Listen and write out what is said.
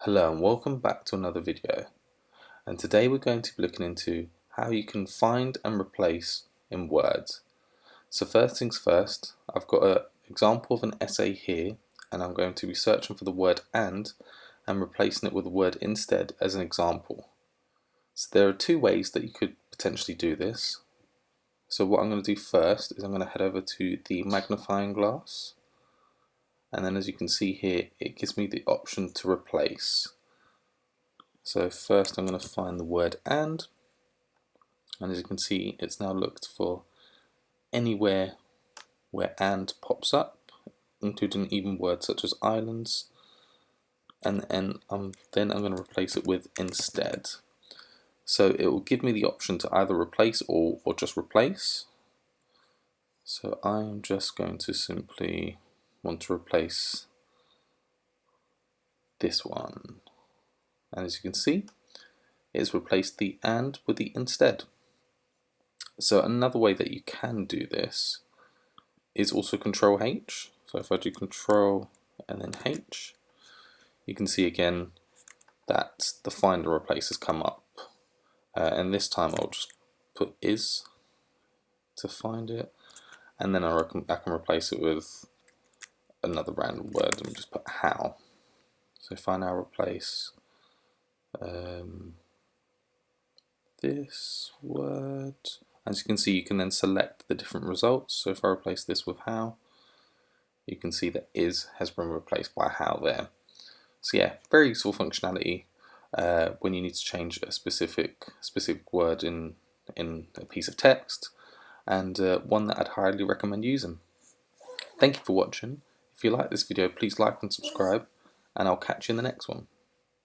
Hello and welcome back to another video, and today we're going to be looking into how you can find and replace in words. So first things first, I've got an example of an essay here, and I'm going to be searching for the word and replacing it with the word instead as an example. So there are two ways that you could potentially do this. So what I'm going to do first is I'm going to head over to the magnifying glass, and then as you can see here it gives me the option to replace. So first I'm going to find the word and as you can see it's now looked for anywhere where and pops up, including even words such as islands, and then I'm going to replace it with instead. So it will give me the option to either replace or just replace. So I'm just going to simply want to replace this one, and as you can see it's replaced the and with the instead. So another way that you can do this is also Control H. So if I do Control and then H, you can see again that the find and replace has come up, and this time I'll just put is to find it, and then I can replace it with another random word and just put how. So if I now replace this word, as you can see you can then select the different results. So if I replace this with how, you can see that is has been replaced by how there. So yeah, very useful functionality when you need to change a specific word in a piece of text, and one that I'd highly recommend using. Thank you for watching. If you like this video, please like and subscribe, and I'll catch you in the next one.